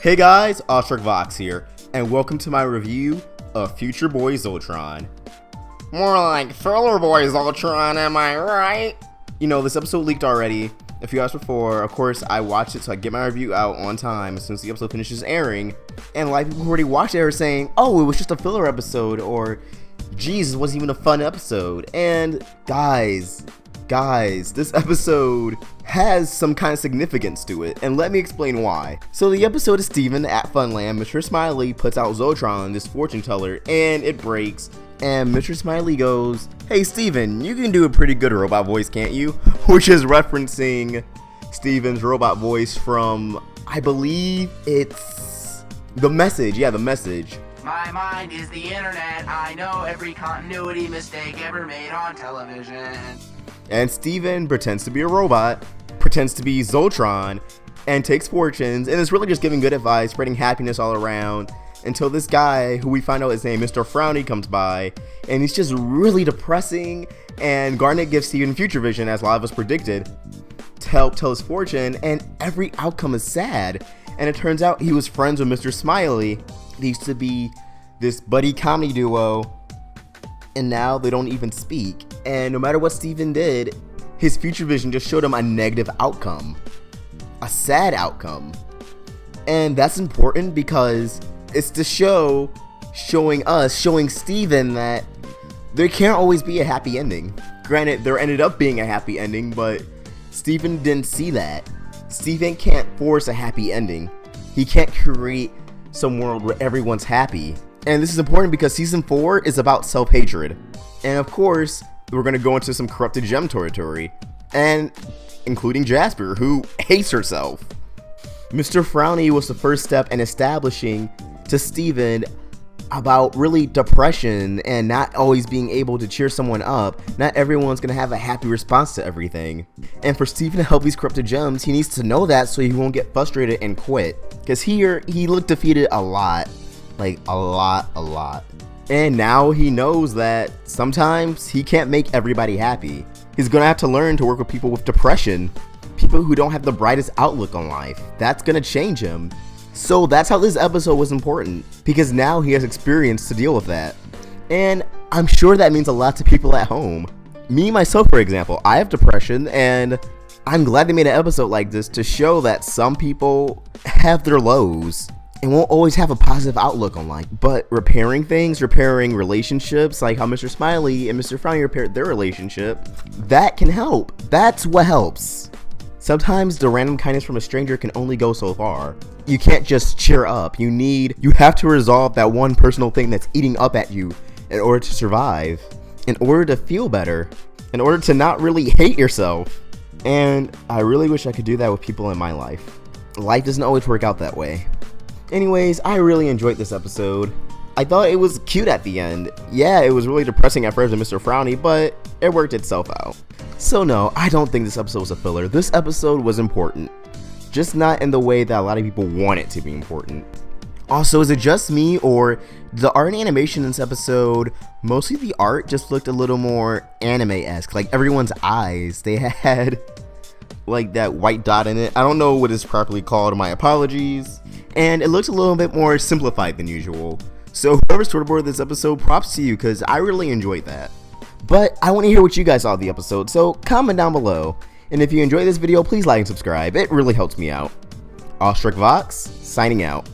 Hey guys, Vox here, and welcome to my review of Future Boy ZOLTRON. More like Filler Boy ZOLTRON, am I right? You know, this episode leaked already a few hours before. Of course, I watched it so I get my review out on time as soon as the episode finishes airing. And a lot of people who already watched it are saying, oh, it was just a filler episode, or geez, it wasn't even a fun episode. And guys, this episode has some kind of significance to it, and let me explain why. So the episode is Steven at Funland. Mr. Smiley puts out ZOLTRON, this fortune teller, and it breaks. And Mr. Smiley goes, hey Steven, you can do a pretty good robot voice, can't you? Which is referencing Steven's robot voice from, I believe it's The Message. Yeah, The Message. My mind is the internet. I know every continuity mistake ever made on television. And Steven pretends to be a robot, pretends to be ZOLTRON, and takes fortunes, and is really just giving good advice, spreading happiness all around, until this guy, who we find out his name, Mr. Frowny, comes by, and he's just really depressing, and Garnet gives Steven future vision, as a lot of us predicted, to help tell his fortune, and every outcome is sad. And it turns out he was friends with Mr. Smiley. They used to be this buddy comedy duo, and now they don't even speak. And no matter what Steven did, his future vision just showed him a negative outcome, a sad outcome. And that's important because it's the show showing Steven that there can't always be a happy ending. Granted, there ended up being a happy ending, but Steven didn't see that. Steven can't force a happy ending. He can't create some world where everyone's happy. And this is important because season 4 is about self-hatred. And of course, we're going to go into some corrupted gem territory, and including Jasper, who hates herself. Mr. Frowny was the first step in establishing to Steven about really depression and not always being able to cheer someone up. Not everyone's going to have a happy response to everything. And for Steven to help these corrupted gems, he needs to know that so he won't get frustrated and quit. Because here, he looked defeated a lot. Like, a lot. And now he knows that sometimes he can't make everybody happy. He's gonna have to learn to work with people with depression, people who don't have the brightest outlook on life. That's gonna change him. So that's how this episode was important, because now he has experience to deal with that. And I'm sure that means a lot to people at home. Me, myself, for example, I have depression, and I'm glad they made an episode like this to show that some people have their lows and won't always have a positive outlook on life. But repairing things, repairing relationships, like how Mr. Smiley and Mr. Frowny repaired their relationship, that can help. That's what helps. Sometimes the random kindness from a stranger can only go so far. You can't just cheer up. You have to resolve that one personal thing that's eating up at you in order to survive, in order to feel better, in order to not really hate yourself. And I really wish I could do that with people in my life. Life doesn't always work out that way. Anyways, I really enjoyed this episode. I thought it was cute at the end. Yeah, it was really depressing at first with Mr. Frowny, but it worked itself out. So no, I don't think this episode was a filler. This episode was important, just not in the way that a lot of people want it to be important. Also, is it just me, or the art and animation in this episode, mostly the art just looked a little more anime-esque, like everyone's eyes, they had like that white dot in it. I don't know what it's properly called, my apologies. And it looks a little bit more simplified than usual. So whoever storyboarded this episode, props to you, because I really enjoyed that. But I want to hear what you guys saw of the episode, so comment down below. And if you enjoyed this video, please like and subscribe. It really helps me out. Vox, signing out.